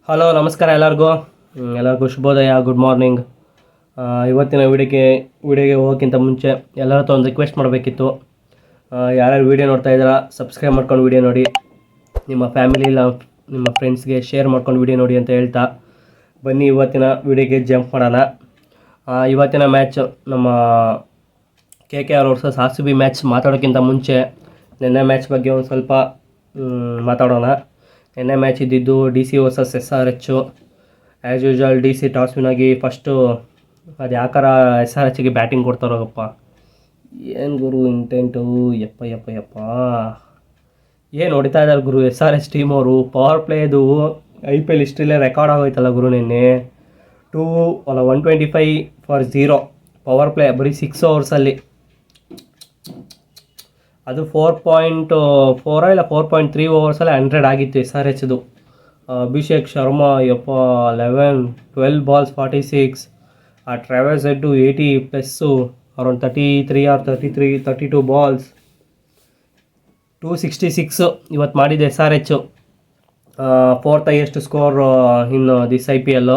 Hello ನಮಸ್ಕಾರ ಎಲ್ಲರಿಗೂ ಶುಭೋದಯ, ಗುಡ್ ಮಾರ್ನಿಂಗ್. ಇವತ್ತಿನ ವಿಡಿಯೋಗೆ ಹೋಗೋಕ್ಕಿಂತ ಮುಂಚೆ ಎಲ್ಲರ ಹತ್ರ ಒಂದು ರಿಕ್ವೆಸ್ಟ್ ಮಾಡಬೇಕಿತ್ತು. ಯಾರ್ಯಾರು ವೀಡಿಯೋ ನೋಡ್ತಾ ಇದ್ದೀರಾ ಸಬ್ಸ್ಕ್ರೈಬ್ ಮಾಡ್ಕೊಂಡು ವೀಡಿಯೋ ನೋಡಿ, ನಿಮ್ಮ ಫ್ಯಾಮಿಲಿ ನಿಮ್ಮ ಫ್ರೆಂಡ್ಸ್ಗೆ ಶೇರ್ ಮಾಡ್ಕೊಂಡು ವೀಡಿಯೋ ನೋಡಿ ಅಂತ ಹೇಳ್ತಾ ಬನ್ನಿ ಇವತ್ತಿನ ವೀಡಿಯೋಗೆ ಜಂಪ್ ಮಾಡೋಣ. ಇವತ್ತಿನ ಮ್ಯಾಚ್ ನಮ್ಮ KKR ವರ್ಸಸ್ RCB ಮ್ಯಾಚ್ ಮಾತಾಡೋಕ್ಕಿಂತ ಮುಂಚೆ ನಿನ್ನೆ ಮ್ಯಾಚ್ ಬಗ್ಗೆ ಒಂದು ಸ್ವಲ್ಪ ಮಾತಾಡೋಣ. ನಿನ್ನೆ ಮ್ಯಾಚ್ ಇದ್ದಿದ್ದು DC versus SRH. As usual DC toss win ಆಗಿ ಫಸ್ಟು ಅದು ಯಾಕಾರ SRHಗೆ ಬ್ಯಾಟಿಂಗ್ ಕೊಡ್ತಾರೋಗಪ್ಪ. ಏನು ಗುರು ಇಂಟೆಂಟು, ಯಪ್ಪ ಏನು ಹೊಡಿತಾ ಇದ್ದಾರೆ ಗುರು SRH ಟೀಮ್ ಅವರು. ಪವರ್ ಪ್ಲೇದು IPL ಹಿಸ್ಟ್ರಿಲೇ ರೆಕಾರ್ಡ್ ಆಗೋಯ್ತಲ್ಲ ಗುರು. ನಿನ್ನೆ 125 ಫಾರ್ 0 ಪವರ್ ಪ್ಲೇ ಬರೀ 6 ಓವರ್ಸಲ್ಲಿ. ಅದು 4.4 ಇಲ್ಲ 4.3 ಓವರ್ಸಲ್ಲಿ 100 ಆಗಿತ್ತು SRHದು. ಅಭಿಷೇಕ್ ಶರ್ಮಾ 12 ಬಾಲ್ಸ್ 46. ಆ travels head 80 plus around 32 balls 266 ಇವತ್ತು ಮಾಡಿದೆ SRH. 4th highest score in this IPL.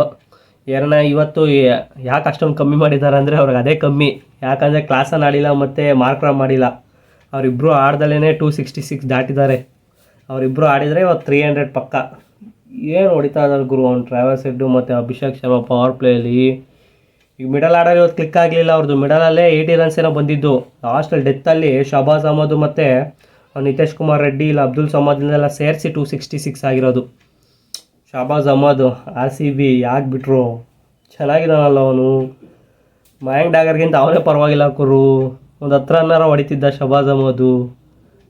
ಇವತ್ತು ಯಾಕೆ ಅಷ್ಟೊಂದು ಕಮ್ಮಿ ಮಾಡಿದ್ದಾರೆ ಅಂದರೆ ಅವ್ರಿಗೆ ಅದೇ ಕಮ್ಮಿ. ಯಾಕಂದರೆ ಕ್ಲಾಸನ್ ಆಡಿಲ್ಲ ಮತ್ತು ಮಾರ್ಕ್ರಾಮ್ ಮಾಡಿಲ್ಲ. ಅವರಿಬ್ಬರು ಆಡ್ದಲೇ 266 ದಾಟಿದ್ದಾರೆ. ಅವರಿಬ್ಬರು ಆಡಿದರೆ ಇವತ್ತು 300 ಪಕ್ಕ. ಏನು ಹೊಡಿತಾ ಇದ್ದಾರೆ ಗುರು ಅವ್ನು ಟ್ರಾವೆಲ್ಸ್ ಹೆಡ್ಡು ಮತ್ತು ಅಭಿಷೇಕ್ ಶರ್ಮಾ ಪವರ್ ಪ್ಲೇಯಲ್ಲಿ. ಈಗ ಮಿಡಲ್ ಆಡೋರು ಇವತ್ತು ಕ್ಲಿಕ್ ಆಗಲಿಲ್ಲ ಅವ್ರದ್ದು. ಮಿಡಲಲ್ಲೇ 80 ರನ್ಸ್ ಏನೋ ಬಂದಿದ್ದು. ಲಾಸ್ಟಲ್ಲಿ ಡೆತ್ತಲ್ಲಿ ಶಹಬಾಜ್ ಅಹಮದ್ ಮತ್ತು ನಿತೇಶ್ ಕುಮಾರ್ ರೆಡ್ಡಿ ಇಲ್ಲ ಅಬ್ದುಲ್ ಸಮದ್ನೆಲ್ಲ ಸೇರಿಸಿ 266 ಆಗಿರೋದು. ಶಹಬಾಜ್ ಅಹಮದ್ RCB ಯಾಕೆ ಬಿಟ್ಟರು? ಚೆನ್ನಾಗಿದ್ದಾನಲ್ಲ ಅವನು. ಮಯಾಂಕ್ ಡಾಗರ್ಗಿಂತ ಅವನೇ ಪರವಾಗಿಲ್ಲ ಗುರು. ಒಂದು 10 ರನ್ನಾರ ಹೊಡಿತಿದ್ದ ಶಹಬಾಜ್ ಅಹಮದು.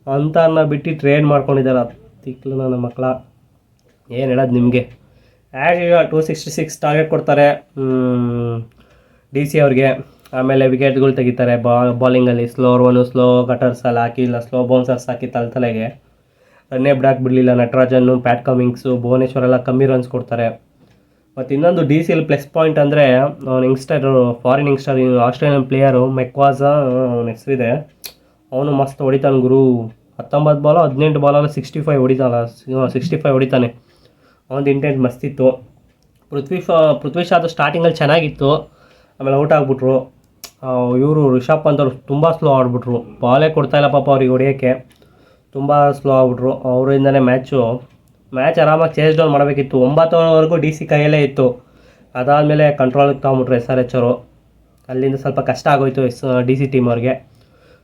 ಅಂತ ಬಿಟ್ಟು ಟ್ರೇಡ್ ಮಾಡ್ಕೊಂಡಿದ್ದಾರೆ ತಿಕ್ಲು ನನ್ನ ಮಕ್ಕಳ. ಏನು ಹೇಳೋದು ನಿಮಗೆ. ಈಗ 266 ಟಾರ್ಗೆಟ್ ಕೊಡ್ತಾರೆ DC ಅವ್ರಿಗೆ. ಆಮೇಲೆ ವಿಕೆಟ್ಗಳು ತೆಗಿತಾರೆ ಬಾಲಿಂಗಲ್ಲಿ. ಸ್ಲೋ ಕಟರ್ಸಲ್ಲಿ ಹಾಕಿ ಇಲ್ಲ ಸ್ಲೋ ಬೌನ್ಸರ್ಸ್ ಹಾಕಿ ತಲೆಗೆ ರನ್ನೇ ಬಿಡಲಿಲ್ಲ. ನಟರಾಜನ್ನು, ಪ್ಯಾಟ್ ಕಮಿಂಗ್ಸು, ಭುವನೇಶ್ವರ್ ಎಲ್ಲ ಕಮ್ಮಿ ರನ್ಸ್ ಕೊಡ್ತಾರೆ. ಮತ್ತು ಇನ್ನೊಂದು DCಯಲ್ಲಿ ಪ್ಲಸ್ ಪಾಯಿಂಟ್ ಅಂದರೆ ಫಾರಿನ್ ಯಂಗ್ಸ್ಟರ್ ಆಸ್ಟ್ರೇಲಿಯನ್ ಪ್ಲೇಯರು ಮೆಕ್ವಾಜ ಅವನ ಹೆಸರಿದೆ. ಅವನು ಮಸ್ತ್ ಹೊಡಿತಾನೆ ಗುರು. 19 ಬಾಲು 18 ಬಾಲಲ್ಲಿ 65 ಹೊಡಿತಾನೆ. ಅವನದು ಇಂಟೆಂಟ್ ಮಸ್ತಿತ್ತು. ಪೃಥ್ವಿ ಶಾ ಅದು ಸ್ಟಾರ್ಟಿಂಗಲ್ಲಿ ಚೆನ್ನಾಗಿತ್ತು, ಆಮೇಲೆ ಔಟ್ ಆಗಿಬಿಟ್ರು. ಇವರು ರಿಷಬ್ ಪಂತ್ ಅವರು ತುಂಬ ಸ್ಲೋ ಆಡ್ಬಿಟ್ರು. ಬಾಲೇ ಕೊಡ್ತಾಯಿಲ್ಲ ಪಾಪ ಅವ್ರಿಗೆ ಹೊಡಿಯೋಕ್ಕೆ. ತುಂಬ ಸ್ಲೋ ಆಗ್ಬಿಟ್ರು. ಅವರಿಂದನೇ ಮ್ಯಾಚ್ ಆರಾಮಾಗಿ ಚೇಸ್ ಡೌನ್ ಮಾಡಬೇಕಿತ್ತು. 9 ಓವರ್ವರೆಗೂ DC ಕೈಯಲ್ಲೇ ಇತ್ತು. ಅದಾದಮೇಲೆ ಕಂಟ್ರೋಲಿಗೆ ತೊಗೊಂಬಿಟ್ರು SRH ಅವರು. ಅಲ್ಲಿಂದ ಸ್ವಲ್ಪ ಕಷ್ಟ ಆಗೋಯ್ತು DC ಟೀಮ್ ಅವ್ರಿಗೆ.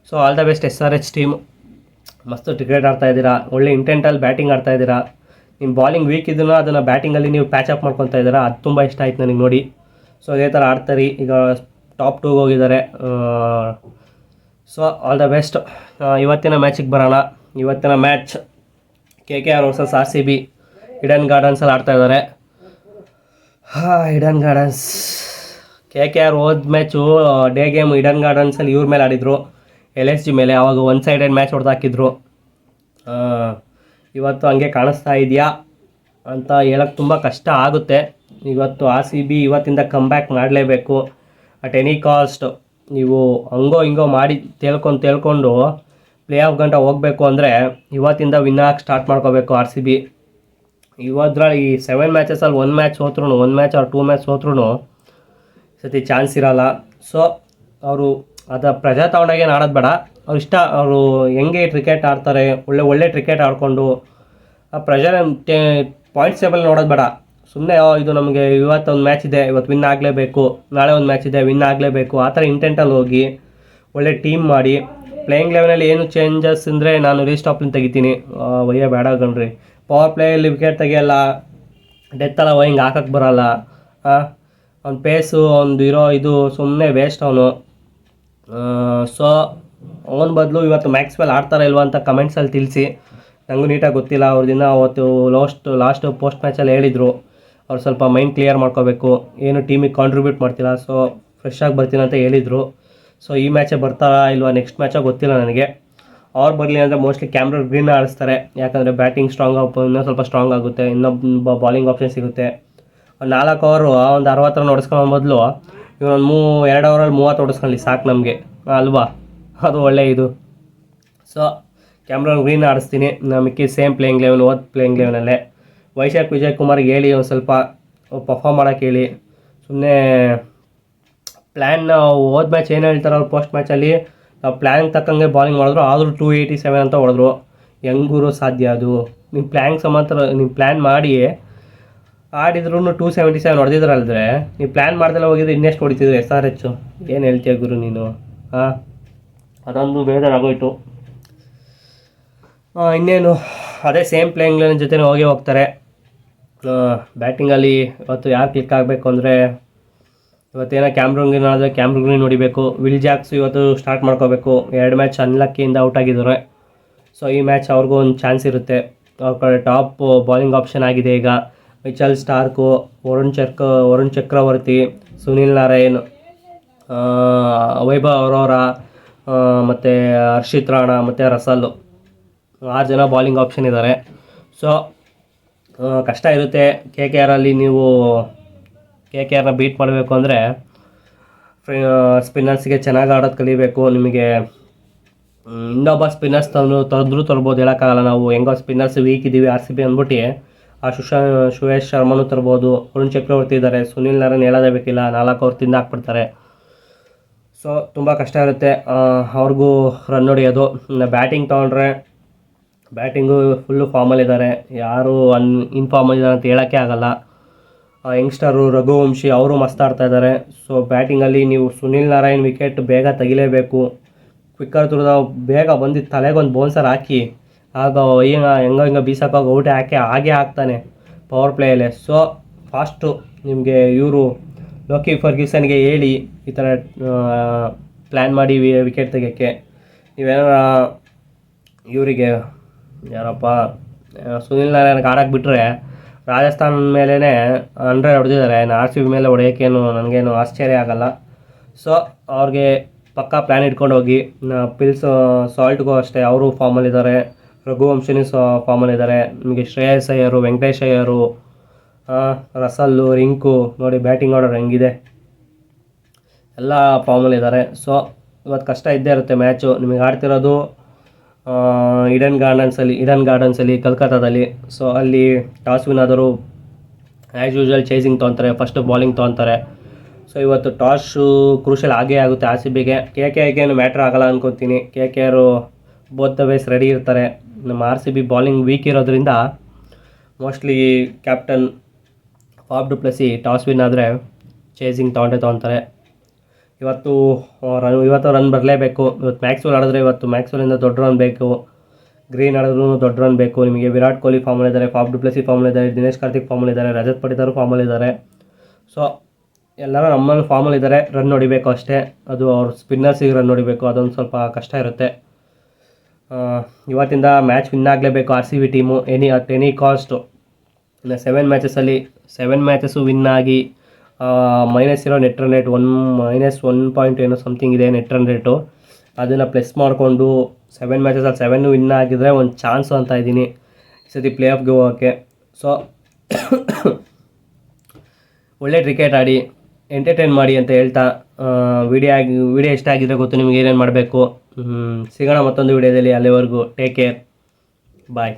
So all the best SRH team. ಮಸ್ತು ಕ್ರಿಕೆಟ್ ಆಡ್ತಾಯಿದ್ದೀರಾ, ಒಳ್ಳೆ ಇಂಟೆಂಟಲ್ಲಿ ಬ್ಯಾಟಿಂಗ್ ಆಡ್ತಾಯಿದ್ದೀರಾ. ನಿಮ್ಮ ಬಾಲಿಂಗ್ ವೀಕ್ ಇದನ್ನು ಅದನ್ನು ಬ್ಯಾಟಿಂಗಲ್ಲಿ ನೀವು ಪ್ಯಾಚಪ್ ಮಾಡ್ಕೊತಾ ಇದ್ದೀರಾ. ಅದು ತುಂಬ ಇಷ್ಟ ಆಯ್ತು ನನಗೆ ನೋಡಿ. ಸೊ ಇದೇ ಥರ ಆಡ್ತಾರೆ. ಈಗ ಟಾಪ್ 2ಗೆ ಹೋಗಿದ್ದಾರೆ. So all the best. ಇವತ್ತಿನ ಮ್ಯಾಚಿಗೆ ಬರೋಣ. ಇವತ್ತಿನ match KKR versus RCB Eden ಗಾರ್ಡನ್ಸಲ್ಲಿ ಆಡ್ತಾಯಿದ್ದಾರೆ. ಈಡನ್ ಗಾರ್ಡನ್ಸ್ KKR ಹೋದ ಮ್ಯಾಚು ಡೇ ಗೇಮ್ ಈಡನ್ ಗಾರ್ಡನ್ಸಲ್ಲಿ ಇವ್ರ ಮೇಲೆ ಆಡಿದರು, LSG ಮೇಲೆ. ಆವಾಗ 1 ಸೈಡೆಡ್ ಮ್ಯಾಚ್ ಹೊಡೆದಾಕಿದ್ರು. ಇವತ್ತು ಹಂಗೆ ಕಾಣಿಸ್ತಾ ಇದೆಯಾ ಅಂತ ಹೇಳೋಕ್ಕೆ ತುಂಬ ಕಷ್ಟ ಆಗುತ್ತೆ. ಇವತ್ತು RCB ಇವತ್ತಿಂದ ಕಮ್ಬ್ಯಾಕ್ ಮಾಡಲೇಬೇಕು ಅಟ್ ಎನಿ ಕಾಸ್ಟ್. ನೀವು ಹಂಗೋ ಹಿಂಗೋ ಮಾಡಿ ತೇಳ್ಕೊಂಡು ಪ್ಲೇ ಆಫ್ ಗಂಟ ಹೋಗಬೇಕು ಅಂದರೆ ಇವತ್ತಿಂದ ವಿನ್ ಆಗಿ ಸ್ಟಾರ್ಟ್ ಮಾಡ್ಕೋಬೇಕು RCB. ಇವತ್ತರಲ್ಲಿ ಈ 7 ಮ್ಯಾಚಸಲ್ಲಿ 1 ಮ್ಯಾಚ್ ಸೋತ್ರೂ, 1 ಮ್ಯಾಚ್ ಆರ್ 2 ಮ್ಯಾಚ್ ಸೋತ್ರೂ ಸತಿ ಚಾನ್ಸ್ ಇರೋಲ್ಲ. ಸೊ ಅವರು ಪ್ರಜಾ ತಗೊಂಡಾಗೇನು ಆಡೋದು ಬೇಡ. ಅವ್ರು ಇಷ್ಟ, ಅವರು ಹೆಂಗೆ ಕ್ರಿಕೆಟ್ ಆಡ್ತಾರೆ, ಒಳ್ಳೆ ಕ್ರಿಕೆಟ್ ಆಡಿಕೊಂಡು ಆ ಪ್ರೆಷರ್ ಪಾಯಿಂಟ್ಸ್ ಟೇಬಲ್ ನೋಡೋದು ಬೇಡ. ಸುಮ್ಮನೆ ಇದು ನಮಗೆ ಇವತ್ತೊಂದು ಮ್ಯಾಚ್ ಇದೆ, ಇವತ್ತು ವಿನ್ ಆಗಲೇಬೇಕು, ನಾಳೆ ಒಂದು ಮ್ಯಾಚ್ ಇದೆ ವಿನ್ ಆಗಲೇಬೇಕು, ಆ ಥರ ಇಂಟೆಂಟಲ್ಲಿ ಹೋಗಿ ಒಳ್ಳೆ ಟೀಮ್ ಮಾಡಿ. ಪ್ಲೇಯಿಂಗ್ ಲೆವೆನಲ್ಲಿ ಏನು ಚೇಂಜಸ್ ಅಂದರೆ ನಾನು ರೀಸ್ಟಾಪ್ಲಿಂದ ತೆಗಿತೀನಿ. ಬೇಡ ಕಣ್ರಿ. ಪವರ್ ಪ್ಲೇಯಲ್ಲಿ ವಿಕೆಟ್ ತೆಗಿಯಲ್ಲ, ಡೆತ್ತಲ್ಲ ಹಿಂಗೆ ಹಾಕಕ್ಕೆ ಬರೋಲ್ಲ. ಅವ್ನ ಪೇಸು ಒಂದು ಇದು ಸುಮ್ಮನೆ ವೇಸ್ಟ್ ಅವನು. ಸೊ ಅವನ ಬದಲು ಇವತ್ತು ಮ್ಯಾಕ್ಸ್ವೆಲ್ ಆಡ್ತಾರ ಇಲ್ವಾ ಅಂತ ಕಮೆಂಟ್ಸಲ್ಲಿ ತಿಳಿಸಿ. ನನಗೂ ನೀಟಾಗಿ ಗೊತ್ತಿಲ್ಲ. ಅವ್ರದಿನ ಅವತ್ತು ಲಾಸ್ಟ್ ಪೋಸ್ಟ್ ಮ್ಯಾಚಲ್ಲಿ ಹೇಳಿದರು ಅವ್ರು ಸ್ವಲ್ಪ ಮೈಂಡ್ ಕ್ಲಿಯರ್ ಮಾಡ್ಕೋಬೇಕು, ಏನು ಟೀಮಿಗೆ ಕಾಂಟ್ರಿಬ್ಯೂಟ್ ಮಾಡ್ತಿಲ್ಲ, ಸೊ ಫ್ರೆಶ್ ಆಗಿ ಬರ್ತೀನಿ ಅಂತ ಹೇಳಿದರು. ಸೊ ಈ ಮ್ಯಾಚೇ ಬರ್ತಾರಾ ಇಲ್ವಾ ನೆಕ್ಸ್ಟ್ ಮ್ಯಾಚಾಗಿ ಗೊತ್ತಿಲ್ಲ ನನಗೆ. ಅವ್ರು ಬರಲಿ ಅಂದರೆ ಮೋಸ್ಟ್ಲಿ ಕ್ಯಾಮ್ರನ್ ಗ್ರೀನ್ ಆಡಿಸ್ತಾರೆ. ಯಾಕಂದರೆ ಬ್ಯಾಟಿಂಗ್ ಇನ್ನೂ ಸ್ವಲ್ಪ ಸ್ಟ್ರಾಂಗ್ ಆಗುತ್ತೆ, ಇನ್ನೊಬ್ಬ ಬಾಲಿಂಗ್ ಆಪ್ಷನ್ ಸಿಗುತ್ತೆ. ಒಂದು 4 ಓವರು ಒಂದು 60 ರನ್ ಹೊಡೆಸ್ಕೊಳ್ಳೋ ಬದಲು ಇವನೊಂದು 2 ಓವರಲ್ಲಿ 30 ಹೊಡೆಸ್ಕೊಳ್ಳಿ ಸಾಕು ನಮಗೆ ಅಲ್ವಾ. ಅದು ಒಳ್ಳೆ ಇದು. ಸೊ ಕ್ಯಾಮ್ರನ್ ಗ್ರೀನ್ ಆಡಿಸ್ತೀನಿ. ಮಿಕ್ಕಿ ಸೇಮ್ ಪ್ಲೇಯಿಂಗ್ ಲೆವೆನ್ ಪ್ಲೇಯಿಂಗ್ ಲೆವೆನಲ್ಲೇ ವೈಶಾಖ್ ವಿಜಯ್ ಕುಮಾರ್ಗೆ ಹೇಳಿ ಒಂದು ಸ್ವಲ್ಪ ಪರ್ಫಾರ್ಮ್ ಮಾಡೋಕ್ಕೆ ಹೇಳಿ. ಸುಮ್ಮನೆ ಪ್ಲ್ಯಾನ್ ಹೋದ ಮ್ಯಾಚ್ ಏನು ಹೇಳ್ತಾರೆ ಅವ್ರು ಪೋಸ್ಟ್ ಮ್ಯಾಚಲ್ಲಿ, ನಾವು ಪ್ಲ್ಯಾನ್ ತಕ್ಕಂಗೆ ಬಾಲಿಂಗ್ ಮಾಡಿದ್ರು, ಆದರೂ 287 ಅಂತ ಹೊಡೆದ್ರು. ಹೆಂಗೂರು ಸಾಧ್ಯ ಅದು? ನಿಮ್ಮ ಪ್ಲ್ಯಾನ್ ಮಾಡಿ ಆಡಿದ್ರು 277 ಹೊಡೆದಿದ್ರಲ್ದ್ರೆ, ನೀವು ಪ್ಲ್ಯಾನ್ ಮಾಡ್ದೆಲ್ಲ ಹೋಗಿದ್ರೆ ಇನ್ನೆಷ್ಟು ಹೊಡಿತಿದ್ರು SRH? ಏನು ಹೇಳ್ತೀಯ ಗುರು ನೀನು? ಹಾಂ, ಅದೊಂದು ಬೇಜಾರಾಗೋಯ್ತು. ಇನ್ನೇನು ಅದೇ ಸೇಮ್ ಪ್ಲೇಯಿಂಗ್ ಲೈನ್ ಜೊತೆ ಹೋಗ್ತಾರೆ. ಬ್ಯಾಟಿಂಗಲ್ಲಿ ಇವತ್ತು ಯಾರು ಕ್ಲಿಕ್ ಆಗಬೇಕು ಅಂದರೆ, ಇವತ್ತೇನೋ ಕ್ಯಾಮ್ರೂನ್ ಹೊಡಿಬೇಕು. ವಿಲ್ ಜಾಕ್ಸ್ ಇವತ್ತು ಸ್ಟಾರ್ಟ್ ಮಾಡ್ಕೋಬೇಕು. 2 ಮ್ಯಾಚ್ ಅನ್ಲಕ್ಕಿಯಿಂದ ಔಟ್ ಆಗಿದ್ದಾರೆ. ಸೊ ಈ ಮ್ಯಾಚ್ ಅವ್ರಿಗೂ ಒಂದು ಚಾನ್ಸ್ ಇರುತ್ತೆ. ಅವ್ರ ಕಡೆ ಟಾಪ್ ಬಾಲಿಂಗ್ ಆಪ್ಷನ್ ಆಗಿದೆ ಈಗ. ಮಿಚೆಲ್ ಸ್ಟಾರ್ಕು, ವರುಣ್ ಚಕ್ರವರ್ತಿ, ಸುನಿಲ್ ನಾರಾಯಣ್, ವೈಭವ್ ಅರೋರಾ, ಮತ್ತು ಹರ್ಷಿತ್ ರಾಣಾ ಮತ್ತು ರಸಲ್ಲು, 6 ಜನ ಬಾಲಿಂಗ್ ಆಪ್ಷನ್ ಇದ್ದಾರೆ. ಸೊ ಕಷ್ಟ ಇರುತ್ತೆ. KKRಲ್ಲಿ ನೀವು KKRನ ಬೀಟ್ ಮಾಡಬೇಕು ಅಂದರೆ ಸ್ಪಿನ್ನರ್ಸ್ಗೆ ಚೆನ್ನಾಗಿ ಆಡೋದು ಕಲಿಬೇಕು. ನಿಮಗೆ ಇನ್ನೊಬ್ಬ ಸ್ಪಿನ್ನರ್ಸ್ ತರ್ಬೋದು, ಹೇಳೋಕ್ಕಾಗಲ್ಲ. ನಾವು ಹೆಂಗೋ ಸ್ಪಿನ್ನರ್ಸ್ ವೀಕ್ ಇದ್ದೀವಿ RCB ಅಂದ್ಬಿಟ್ಟು ಸುಯೇಶ್ ಶರ್ಮನೂ ತರ್ಬೋದು. ವರುಣ್ ಚಕ್ರವರ್ತಿ ಇದ್ದಾರೆ, ಸುನಿಲ್ ನಾರಾಯಣ್ ಹೇಳೋದೇ ಬೇಕಿಲ್ಲ, 4 ಓವರ್ ತಿಂದು ಹಾಕ್ಬಿಡ್ತಾರೆ. ಸೊ ತುಂಬ ಕಷ್ಟ ಇರುತ್ತೆ ಅವ್ರಿಗೂ ರನ್ ಹೊಡಿಯೋದು. ಬ್ಯಾಟಿಂಗ್ ತೊಗೊಂಡ್ರೆ ಬ್ಯಾಟಿಂಗು ಫುಲ್ಲು ಫಾರ್ಮಲ್ಲಿದ್ದಾರೆ, ಯಾರು ಇನ್ಫಾರ್ಮಲ್ಲಿದ್ದಾರೆ ಅಂತ ಹೇಳೋಕ್ಕೆ ಆಗಲ್ಲ. ಯಂಗ್ಸ್ಟರು ರಘುವಂಶಿ ಅವರು ಮಸ್ತ್ ಆಡ್ತಾಯಿದ್ದಾರೆ. ಸೊ ಬ್ಯಾಟಿಂಗಲ್ಲಿ ನೀವು ಸುನಿಲ್ ನಾರಾಯಣ್ ವಿಕೆಟ್ ಬೇಗ ತೆಗಿಲೇಬೇಕು. ಕ್ವಿಕ್ಕರ್ ತುಳಿದ ಬೇಗ ಬಂದು ತಲೆಗೊಂದು ಬೌನ್ಸರ್ ಹಾಕಿ, ಆಗ ಹೆಂಗೋ ಬೀಸೋಕ್ಕಾಗ ಔಟ್ ಹಾಗೆ ಹಾಕ್ತಾನೆ ಪವರ್ ಪ್ಲೇಯಲ್ಲೇ. ಸೊ ಫಾಸ್ಟು ನಿಮಗೆ ಇವರು ಲೋಕಿ ಫರ್ಗ್ಯೂಸನ್ಗೆ ಹೇಳಿ ಈ ಥರ ಪ್ಲ್ಯಾನ್ ಮಾಡಿ ವಿಕೆಟ್ ತೆಗಿಯೋಕ್ಕೆ. ನೀವೇನಾರ ಇವರಿಗೆ ಯಾರಪ್ಪ ಸುನಿಲ್ ನಾರಾಯಣ್ಗೆ ಆಡೋಕ್ಕೆ ಬಿಟ್ಟರೆ ರಾಜಸ್ಥಾನ ಮೇಲೇ 100 ಹೊಡೆದಿದ್ದಾರೆ. RCB ಮೇಲೆ ಹೊಡೆಯೋಕ್ಕೇನು ನನಗೇನು ಆಶ್ಚರ್ಯ ಆಗಲ್ಲ. ಸೊ ಅವ್ರಿಗೆ ಪಕ್ಕಾ ಪ್ಲ್ಯಾನ್ ಇಟ್ಕೊಂಡು ಹೋಗಿ. ಸಾಲ್ಟ್ಗೂ ಅಷ್ಟೇ, ಅವರು ಫಾರ್ಮಲ್ಲಿದ್ದಾರೆ. ರಘುವಂಶಿನಿ ಫಾರ್ಮಲ್ಲಿದ್ದಾರೆ. ನಿಮಗೆ ಶ್ರೇಯಸ್ ಅಯ್ಯರು, ವೆಂಕಟೇಶ್ ಅಯ್ಯರು, ರಸಲ್ಲು, ರಿಂಕು ನೋಡಿ ಬ್ಯಾಟಿಂಗ್ ಆರ್ಡರ್ ಹೆಂಗಿದೆ, ಎಲ್ಲ ಫಾರ್ಮಲ್ಲಿದ್ದಾರೆ. ಸೊ ಇವತ್ತು ಕಷ್ಟ ಇದ್ದೇ ಇರುತ್ತೆ ಮ್ಯಾಚು. ನಿಮಗೆ ಆಡ್ತಿರೋದು ಈಡನ್ ಗಾರ್ಡನ್ಸಲ್ಲಿ ಕಲ್ಕತ್ತಾದಲ್ಲಿ. ಸೊ ಅಲ್ಲಿ ಟಾಸ್ ವಿನ್ ಆದರೂ ಆ್ಯಸ್ ಯೂಶ್ವಲ್ ಚೇಸಿಂಗ್ ತೊಗೊತಾರೆ, ಫಸ್ಟ್ ಬಾಲಿಂಗ್ ತೊಗೊತಾರೆ. ಸೊ ಇವತ್ತು ಟಾಸು ಕ್ರೂಷಲ್ ಆಗೇ ಆಗುತ್ತೆ RCBಗೆ. KKRಗೇನು ಮ್ಯಾಟ್ರ್ ಆಗಲ್ಲ ಅಂದ್ಕೊತೀನಿ. KKR both the ways ready ಇರ್ತಾರೆ. ನಮ್ಮ RCB ಬಾಲಿಂಗ್ ವೀಕ್ ಇರೋದ್ರಿಂದ mostly captain Faf du Plessis toss win ಆದರೆ ಚೇಸಿಂಗ್ ತೊಗೊತಾರೆ. ಇವತ್ತು ರನ್ ಬರಲೇಬೇಕು. ಇವತ್ತು ಮ್ಯಾಕ್ಸ್ವೆಲ್ ಆಡಿದ್ರೆ ಮ್ಯಾಕ್ಸ್ವೆಲಿಂದ ದೊಡ್ಡ ರನ್ ಬೇಕು. ಗ್ರೀನ್ ಆಡಿದ್ರೂ ದೊಡ್ಡ ರನ್ ಬೇಕು. ನಿಮಗೆ ವಿರಾಟ್ ಕೊಹ್ಲಿ ಫಾರ್ಮಲ್ಲಿದ್ದಾರೆ, ಫಾಫ್ ಡು ಪ್ಲೆಸಿ ಫಾರ್ಮಲ್ಲಿದ್ದಾರೆ, ದಿನೇಶ್ ಕಾರ್ತಿಕ್ ಫಾರ್ಮಲ್ಲಿದ್ದಾರೆ, ರಜತ್ ಪಡಿದಾರು ಫಾರ್ಮಲ್ಲಿದ್ದಾರೆ. ಸೊ ಎಲ್ಲರೂ ನಮ್ಮಲ್ಲಿ ಫಾರ್ಮಲ್ಲಿದ್ದಾರೆ. ರನ್ ಹೊಡಿಬೇಕು ಅಷ್ಟೇ. ಅದು ಅವ್ರ ಸ್ಪಿನ್ನರ್ಸಿಗೆ ರನ್ ಹೊಡಿಬೇಕು, ಅದೊಂದು ಸ್ವಲ್ಪ ಕಷ್ಟ ಇರುತ್ತೆ. ಇವತ್ತಿಂದ ಮ್ಯಾಚ್ ವಿನ್ ಆಗಲೇಬೇಕು RCB team at any cost. ಇನ್ನು 7 ಮ್ಯಾಚಸ್ಸು ವಿನ್ ಆಗಿ ಮೈನಸ್ ಇರೋ ನೆಟ್ ರನ್ ರೇಟ್ -1 ಏನೋ ಸಮಥಿಂಗ್ ಇದೆ ನೆಟ್ ರನ್ ರೇಟು. ಅದನ್ನು ಪ್ಲಸ್ ಮಾಡಿಕೊಂಡು 7 ಮ್ಯಾಚಸಲ್ಲಿ 7 ವಿನ್ ಆಗಿದ್ರೆ ಒಂದು ಚಾನ್ಸು ಅಂತ ಇದ್ದೀನಿ ಈ ಸತಿ ಪ್ಲೇ ಆಫ್ಗೆ ಹೋಗೋಕ್ಕೆ. ಸೊ ಒಳ್ಳೆ ಕ್ರಿಕೆಟ್ ಆಡಿ ಎಂಟರ್ಟೈನ್ ಮಾಡಿ ಅಂತ ಹೇಳ್ತಾ, ವಿಡಿಯೋ ಇಷ್ಟ ಆಗಿದ್ರೆ ಗೊತ್ತು ನಿಮಗೆ ಏನೇನು ಮಾಡಬೇಕು. ಸಿಗೋಣ ಮತ್ತೊಂದು ವಿಡಿಯೋದಲ್ಲಿ. ಅಲ್ಲಿವರೆಗೂ ಟೇಕ್ ಕೇರ್, ಬಾಯ್.